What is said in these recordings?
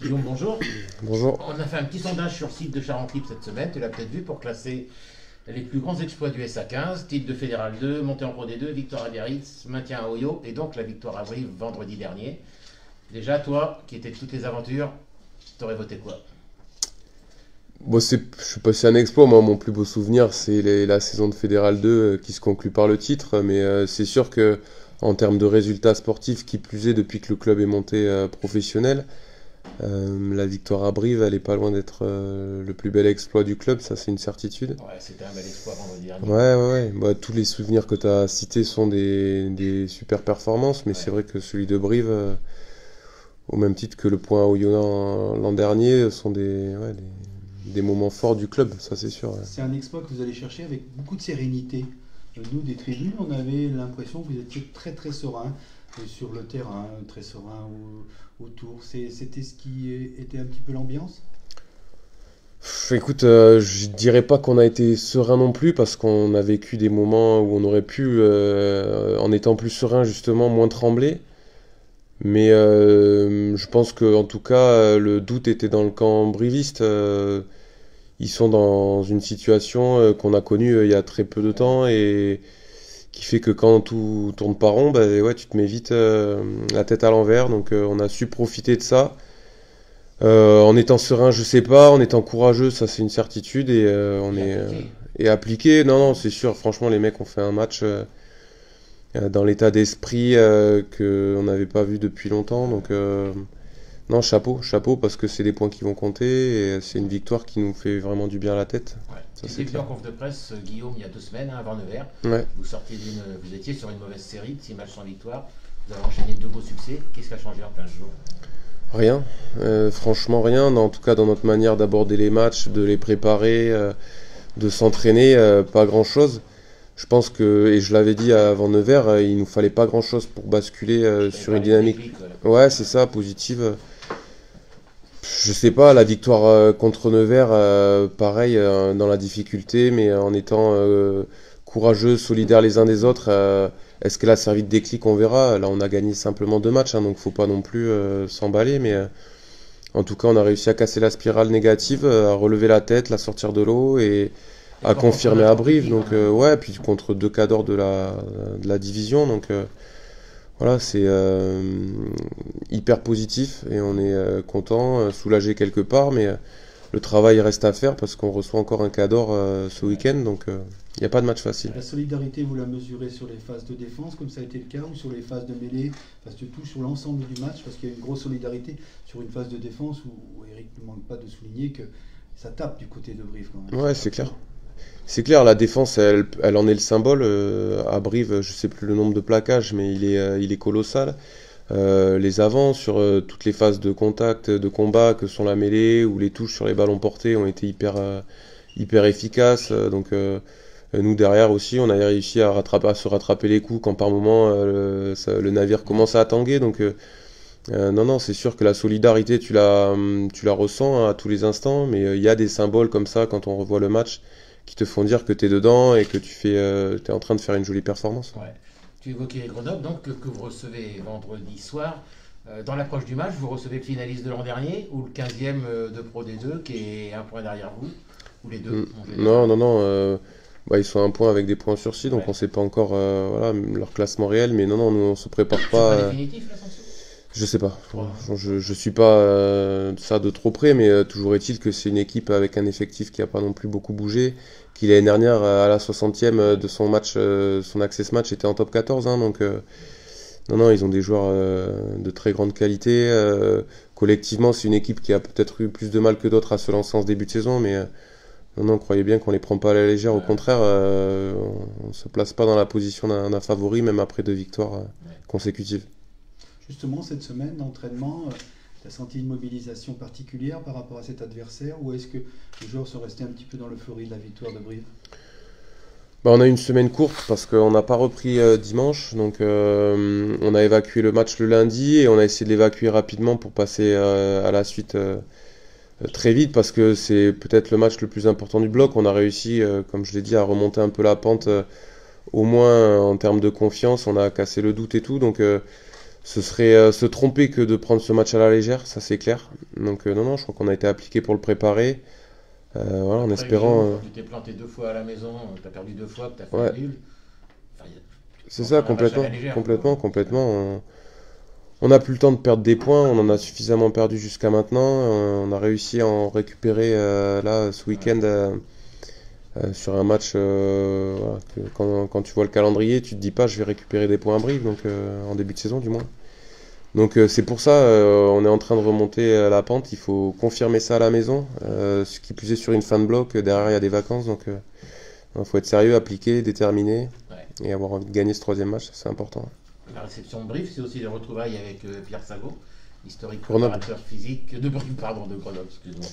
Guillaume, bonjour. Bonjour. On a fait un petit sondage sur le site de Charentib cette semaine, tu l'as peut-être vu, pour classer les plus grands exploits du SA15, titre de Fédéral 2, montée en Pro D2, victoire à Biarritz, maintien à Oyo et donc la victoire à Brive vendredi dernier. Déjà, toi, qui étais de toutes les aventures, t'aurais voté quoi? Bon, je sais pas si c'est un exploit, moi mon plus beau souvenir c'est la saison de Fédéral 2 qui se conclut par le titre, mais c'est sûr que en termes de résultats sportifs, qui plus est depuis que le club est monté professionnel, la victoire à Brive elle est pas loin d'être le plus bel exploit du club, ça c'est une certitude. Ouais, c'était un bel exploit vendredi Ouais, dernier. ouais, ouais. Bah, tous les souvenirs que tu as cités sont des super performances, mais c'est Ouais. vrai que celui de Brive, au même titre que le point au Yona l'an dernier, sont des moments forts du club, ça c'est sûr. Ouais. C'est un exploit que vous allez chercher avec beaucoup de sérénité. Nous, des tribunes, on avait l'impression que vous étiez très très serein sur le terrain, très serein autour. C'était ce qui était un petit peu l'ambiance. Écoute, je dirais pas qu'on a été serein non plus, parce qu'on a vécu des moments où on aurait pu, en étant plus serein justement, moins trembler. Mais je pense que en tout cas, le doute était dans le camp briviste. Ils sont dans une situation qu'on a connue il y a très peu de temps et qui fait que quand tout tourne pas rond, bah, ouais, tu te mets vite la tête à l'envers. Donc on a su profiter de ça. En étant serein, je sais pas. En étant courageux, ça c'est une certitude. Et on Et est appliqué. et appliqué. Non, non, c'est sûr. Franchement, les mecs ont fait un match dans l'état d'esprit qu'on n'avait pas vu depuis longtemps. Donc non, chapeau, chapeau, parce que c'est des points qui vont compter et c'est une victoire qui nous fait vraiment du bien à la tête. Ouais. Ça Tu c'est t'es vu en clair. conf de presse, Guillaume, il y a 2 semaines, avant Nevers. Ouais. Vous étiez sur une mauvaise série de 6 matchs sans victoire. Vous avez enchaîné 2 beaux succès. Qu'est-ce qui a changé en 15 jours? Rien, franchement rien, en tout cas dans notre manière d'aborder les matchs, de les préparer, de s'entraîner, pas grand-chose. Je pense que, et je l'avais dit avant Nevers, il nous fallait pas grand-chose pour basculer T'avais sur une parlé de dynamique. déclic, voilà. Ouais, c'est ça, positive. Je sais pas, la victoire contre Nevers, pareil, dans la difficulté, mais en étant courageux, solidaires les uns des autres, est-ce qu'elle a servi de déclic? On verra. Là, on a gagné simplement 2 matchs, hein, donc faut pas non plus s'emballer, mais en tout cas, on a réussi à casser la spirale négative, à relever la tête, la sortir de l'eau et Et à encore contre confirmer à n'importe Brive. qui, Donc, quand même. ouais, puis contre deux cadors de la division, donc voilà, c'est hyper positif et on est content, soulagé quelque part, mais le travail reste à faire parce qu'on reçoit encore un cador ce week-end, donc il n'y a pas de match facile. La solidarité, vous la mesurez sur les phases de défense, comme ça a été le cas, ou sur les phases de mêlée, phase de touche, sur l'ensemble du match, parce qu'il y a une grosse solidarité sur une phase de défense où Eric ne manque pas de souligner que ça tape du côté de Brive quand même. Ouais, c'est clair. C'est clair, la défense, elle en est le symbole. À Brive, je sais plus le nombre de plaquages, mais il est colossal. Les avants sur toutes les phases de contact, de combat, que sont la mêlée ou les touches sur les ballons portés, ont été hyper efficaces. Donc nous derrière aussi, on a réussi à se rattraper les coups quand par moment le navire commence à tanguer. Donc non, non, c'est sûr que la solidarité, tu la ressens hein, à tous les instants, mais il y a des symboles comme ça quand on revoit le match qui te font dire que tu es dedans et que t'es en train de faire une jolie performance. Ouais. Tu évoquais Grenoble, donc, que vous recevez vendredi soir. Dans l'approche du match, vous recevez le finaliste de l'an dernier ou le 15e de Pro D2 qui est un point derrière vous, ou les Mm. deux en Non, général. non, non. Bah, ils sont à un point avec des points sursis, donc Ouais. on sait pas encore voilà, leur classement réel, mais non, non, nous on se prépare C'est pas. pas définitif l'ascension? Je sais pas. Je crois, hein. Je suis pas ça de trop près, mais toujours est-il que c'est une équipe avec un effectif qui a pas non plus beaucoup bougé, qui l'année dernière à la 60e de son match, son access match était en top 14, hein, donc non, non, ils ont des joueurs de très grande qualité. Collectivement, c'est une équipe qui a peut-être eu plus de mal que d'autres à se lancer en ce début de saison, mais non, non, croyez bien qu'on les prend pas à la légère. Au Ouais. contraire, on se place pas dans la position d'un favori, même après 2 victoires consécutives. Justement, cette semaine d'entraînement, tu as senti une mobilisation particulière par rapport à cet adversaire, ou est-ce que les joueurs sont restés un petit peu dans l'euphorie de la victoire de Brive? Bah, on a eu une semaine courte parce qu'on n'a pas repris dimanche, donc on a évacué le match le lundi et on a essayé de l'évacuer rapidement pour passer à la suite très vite parce que c'est peut-être le match le plus important du bloc. On a réussi, comme je l'ai dit, à remonter un peu la pente, au moins en termes de confiance. On a cassé le doute et tout, donc ce serait se tromper que de prendre ce match à la légère, ça c'est clair. Donc non, non, je crois qu'on a été appliqué pour le préparer. Voilà, en Après, espérant. Guillaume, quand tu t'es planté 2 fois à la maison, tu as perdu 2 fois, que tu as fait Ouais. un nul. Enfin, C'est on ça, prend la vache à complètement, la légère, complètement, quoi. complètement. On n'a plus le temps de perdre des points, on en a suffisamment perdu jusqu'à maintenant. On a réussi à en récupérer là ce week-end sur un match. Voilà, quand tu vois le calendrier, tu te dis pas je vais récupérer des points à Brive, donc en début de saison du moins. Donc c'est pour ça, on est en train de remonter la pente. Il faut confirmer ça à la maison. Ce qui plus est sur une fin de bloc, derrière il y a des vacances, donc il faut être sérieux, appliqué, déterminé Ouais. et avoir envie de gagner ce troisième match, c'est important. La réception de Brive, c'est aussi des retrouvailles avec Pierre Sagot, historique Grenoble. préparateur physique de Brive, pardon, de Grenoble, excuse-moi.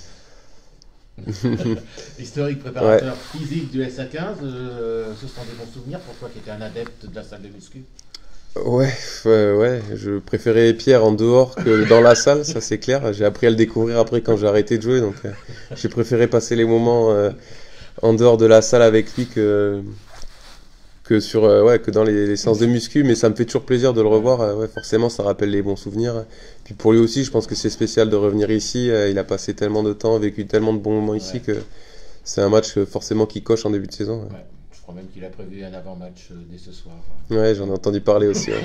Historique préparateur physique du SA15, ce sont des bons souvenirs pour toi qui étais un adepte de la salle de muscu. Ouais, ouais, je préférais Pierre en dehors que dans la salle, ça c'est clair. J'ai appris à le découvrir après quand j'ai arrêté de jouer, donc j'ai préféré passer les moments en dehors de la salle avec lui que dans les séances de muscu, mais ça me fait toujours plaisir de le revoir. Ouais, forcément, ça rappelle les bons souvenirs. Puis pour lui aussi, je pense que c'est spécial de revenir ici. Il a passé tellement de temps, vécu tellement de bons moments ici que c'est un match forcément qui coche en début de saison. Ouais, je crois même qu'il a prévu un avant-match dès ce soir. Ouais, j'en ai entendu parler aussi. Ouais.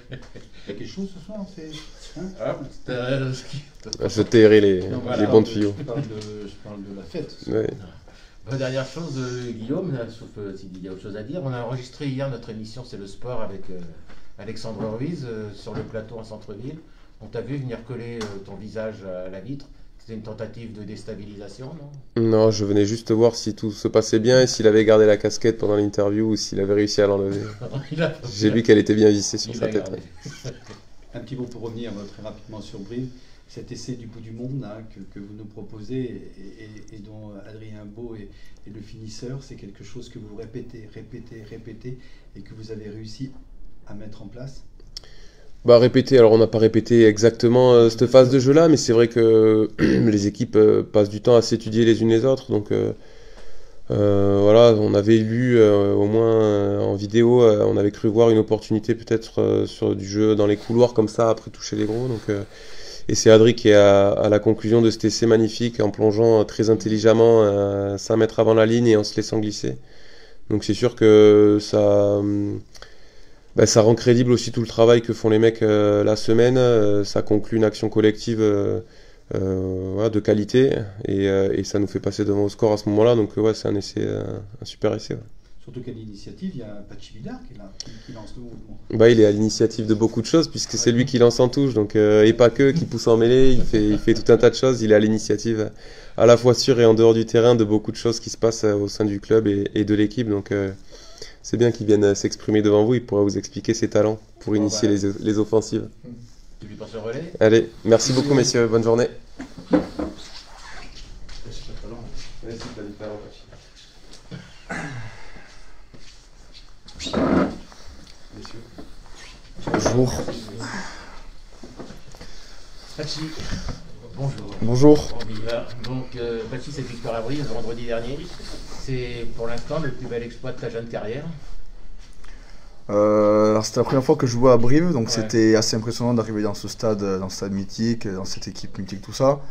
Il y a quelque chose ce soir, c'est. Hein Ah, Je tairai les Non, voilà, bons tuyaux. je parle de la fête. Ouais. Dernière chose, Guillaume, là, sauf s'il y a autre chose à dire, on a enregistré hier notre émission C'est le sport avec Alexandre Ruiz sur le plateau en centre-ville. On t'a vu venir coller ton visage à la vitre. C'était une tentative de déstabilisation, non? Non, je venais juste voir si tout se passait bien et s'il avait gardé la casquette pendant l'interview ou s'il avait réussi à l'enlever. J'ai vu qu'elle était bien vissée sur sa tête. Un petit mot pour revenir très rapidement sur Brive. Cet essai du bout du monde hein, que vous nous proposez et dont Adrien Beau est le finisseur, c'est quelque chose que vous répétez et que vous avez réussi à mettre en place. Bah répéter, alors on n'a pas répété exactement cette phase de jeu là, mais c'est vrai que les équipes passent du temps à s'étudier les unes les autres, donc voilà, on avait lu au moins en vidéo, on avait cru voir une opportunité peut-être sur du jeu dans les couloirs comme ça après toucher les gros, donc et c'est Adri qui est à la conclusion de cet essai magnifique en plongeant très intelligemment 5 mètres avant la ligne et en se laissant glisser. Donc c'est sûr que ça rend crédible aussi tout le travail que font les mecs la semaine. Ça conclut une action collective voilà, de qualité et ça nous fait passer devant au score à ce moment-là. Donc ouais, c'est un super essai. Ouais. Surtout qu'à l'initiative, il y a Pachi Vidar qui est là, qui lance le mouvement. Bah, il est à l'initiative de beaucoup de choses puisque c'est lui qui lance en touche, donc et pas que, qui pousse en mêlée, il fait tout un tas de choses. Il est à l'initiative à la fois sur et en dehors du terrain de beaucoup de choses qui se passent au sein du club et de l'équipe. Donc c'est bien qu'il vienne s'exprimer devant vous, il pourra vous expliquer ses talents pour initier les offensives. Tu lui passes le relais? Allez, merci beaucoup messieurs, bonne journée. Bonjour. Pachi, bonjour. Bonjour. On y va. Donc, Pachi, cette victoire à Brive vendredi dernier, c'est pour l'instant le plus bel exploit de ta jeune carrière. Alors c'était la première fois que je jouais à Brive, donc Ouais. c'était assez impressionnant d'arriver dans ce stade mythique, dans cette équipe mythique, tout ça.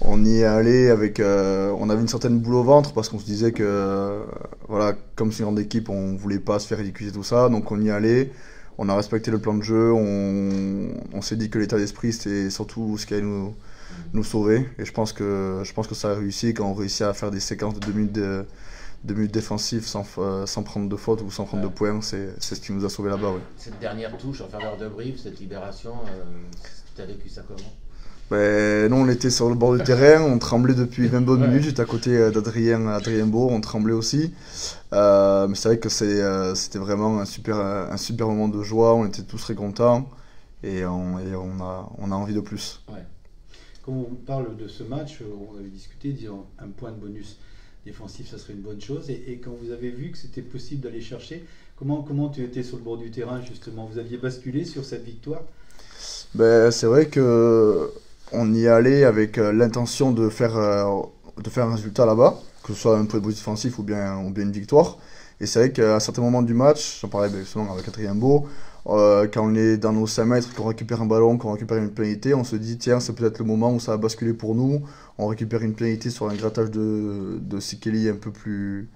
On y est allé avec, on avait une certaine boule au ventre parce qu'on se disait que, voilà, comme c'est une grande équipe, on voulait pas se faire ridiculiser tout ça, donc on y est allé. On a respecté le plan de jeu, on s'est dit que l'état d'esprit c'était surtout ce qui allait nous sauver, et je pense que ça a réussi quand on réussit à faire des séquences de 2 minutes défensives sans prendre de faute ou sans prendre de points, c'est ce qui nous a sauvé là-bas. Ouais. Cette dernière touche en faveur de Brive, cette libération, tu as vécu ça comment? Ben, nous on était sur le bord du terrain, on tremblait depuis 20 bonnes minutes, j'étais à côté d'Adrien Beau, on tremblait aussi. Mais c'est vrai que c'était vraiment un super moment de joie, on était tous très contents et on a envie de plus. Ouais. Quand on parle de ce match, on avait discuté, disons un point de bonus défensif, ça serait une bonne chose. Et quand vous avez vu que c'était possible d'aller chercher, comment tu étais sur le bord du terrain justement? Vous aviez basculé sur cette victoire? Ben, c'est vrai que on y allait avec l'intention de faire un résultat là-bas, que ce soit un point de bonus défensif ou bien une victoire. Et c'est vrai qu'à certains moments du match, j'en parlais justement avec Adrien Beau, Quand on est dans nos 5 mètres, qu'on récupère un ballon, qu'on récupère une pénalité, on se dit tiens, c'est peut-être le moment où ça va basculer pour nous. On récupère une pénalité sur un grattage de Sikeli un peu plus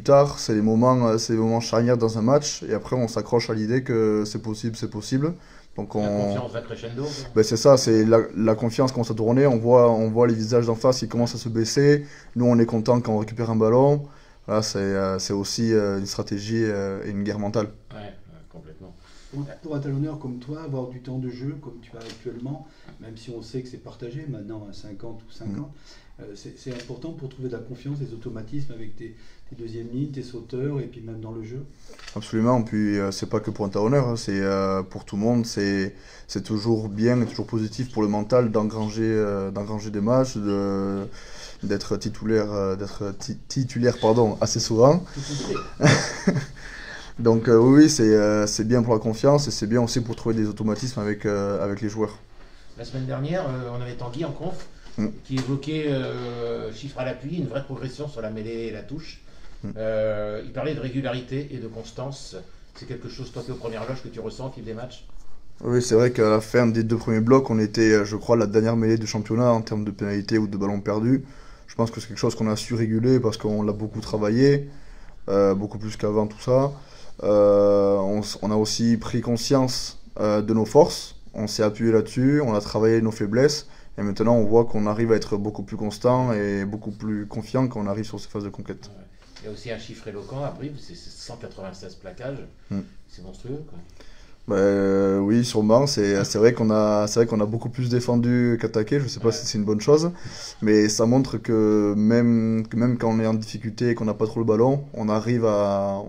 tard. C'est les moments charnières dans un match, et après on s'accroche à l'idée que c'est possible, c'est possible. Donc La confiance va crescendo. ben c'est ça, c'est la confiance commence à tourner, on voit les visages d'en face qui commencent à se baisser. Nous on est content quand on récupère un ballon. Voilà, c'est aussi une stratégie et une guerre mentale. Ouais, complètement. Pour un talonneur comme toi, avoir du temps de jeu comme tu as actuellement, même si on sait que c'est partagé maintenant à 50 ou 50, c'est important pour trouver de la confiance, des automatismes avec tes deuxièmes lignes, tes sauteurs et puis même dans le jeu. Absolument, puis c'est pas que pour un talonneur, hein, c'est pour tout le monde, c'est toujours bien et toujours positif pour le mental d'engranger des matchs, d'être titulaire assez souvent. Donc oui, c'est bien pour la confiance et c'est bien aussi pour trouver des automatismes avec les joueurs. La semaine dernière, on avait Tanguy en conf qui évoquait, chiffre à l'appui, une vraie progression sur la mêlée et la touche. Il parlait de régularité et de constance. C'est quelque chose, toi qui es aux premières loges, que tu ressens au fil des matchs? Oui, c'est vrai qu'à la fin des 2 premiers blocs, on était, je crois, la dernière mêlée du championnat en termes de pénalités ou de ballons perdus. Je pense que c'est quelque chose qu'on a su réguler parce qu'on l'a beaucoup travaillé, beaucoup plus qu'avant tout ça. On a aussi pris conscience de nos forces, on s'est appuyé là-dessus, on a travaillé nos faiblesses, et maintenant on voit qu'on arrive à être beaucoup plus constant et beaucoup plus confiant quand on arrive sur ces phases de conquête. Ouais. Il y a aussi un chiffre éloquent à Brive, c'est 196 plaquages, c'est monstrueux quoi. Oui, sûrement. C'est vrai qu'on a beaucoup plus défendu qu'attaqué. Je ne sais pas si c'est une bonne chose, mais ça montre que même quand on est en difficulté et qu'on n'a pas trop le ballon, on arrive à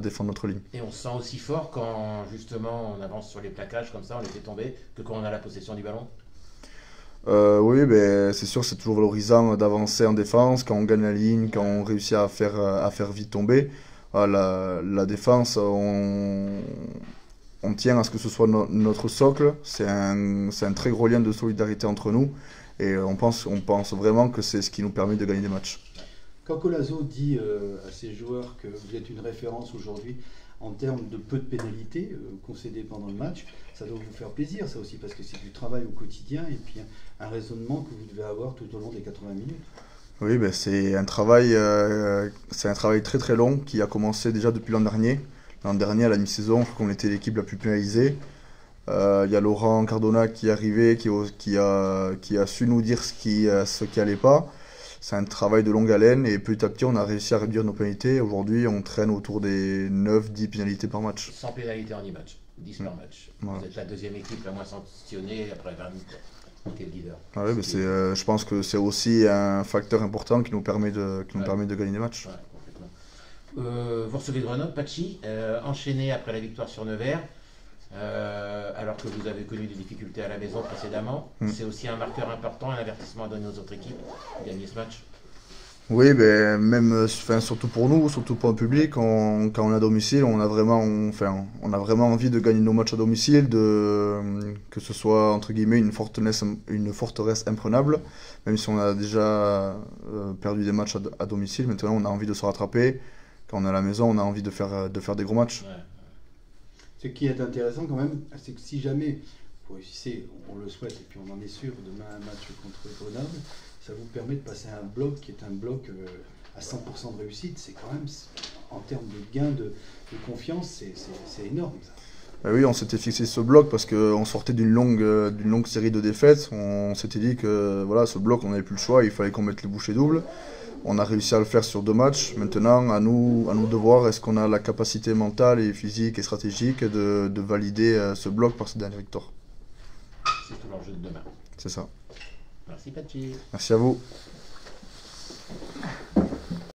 défendre notre ligne. Et on se sent aussi fort quand justement on avance sur les plaquages comme ça, on les fait tomber, que quand on a la possession du ballon. Oui, c'est sûr, c'est toujours valorisant d'avancer en défense quand on gagne la ligne, quand on réussit à faire vite tomber. Voilà, la défense, on tient à ce que ce soit notre socle. C'est un très gros lien de solidarité entre nous, et on pense vraiment que c'est ce qui nous permet de gagner des matchs. Quand Collazo dit à ses joueurs que vous êtes une référence aujourd'hui en termes de peu de pénalités concédées pendant le match, ça doit vous faire plaisir ça aussi, parce que c'est du travail au quotidien et puis un raisonnement que vous devez avoir tout au long des 80 minutes. Oui, c'est un travail très très long qui a commencé déjà depuis l'an dernier. L'an dernier, à la mi-saison, je crois qu'on était l'équipe la plus pénalisée. Il y a Laurent Cardona qui est arrivé, qui a su nous dire ce qui allait pas. C'est un travail de longue haleine et petit à petit, on a réussi à réduire nos pénalités. Aujourd'hui, on traîne autour des 9-10 pénalités par match. 100 pénalités en 10 matchs, 10 par match. Voilà. Vous êtes la deuxième équipe la moins sanctionnée après 20 minutes. Qui est le leader. Ah ouais, je pense que c'est aussi un facteur important qui nous permet de gagner des matchs. Ouais, complètement. Vous recevez Grenoble, Pachi, enchaîné après la victoire sur Nevers, alors que vous avez connu des difficultés à la maison précédemment. C'est aussi un marqueur important, un avertissement à donner aux autres équipes de gagner ce match. Oui, surtout pour nous, surtout pour le public, quand on est à domicile, on a vraiment envie de gagner nos matchs à domicile, que ce soit entre guillemets une forteresse imprenable, même si on a déjà perdu des matchs à domicile. Maintenant, on a envie de se rattraper. Quand on est à la maison, on a envie de faire des gros matchs. Ouais. Ce qui est intéressant quand même, c'est que si jamais vous réussissez, on le souhaite et puis on en est sûr, demain un match contre Grenoble, ça vous permet de passer à un bloc qui est un bloc à 100% de réussite. C'est quand même, en termes de gain de confiance, c'est énorme ça. Oui, on s'était fixé ce bloc parce qu'on sortait d'une longue série de défaites. On s'était dit que voilà, ce bloc, on n'avait plus le choix, il fallait qu'on mette les bouchées doubles. On a réussi à le faire sur 2 matchs. Maintenant, à nous de voir est-ce qu'on a la capacité mentale et physique et stratégique de valider ce bloc par cette dernière victoire. C'est tout l'enjeu de demain. C'est ça. Merci Pachi. Merci à vous.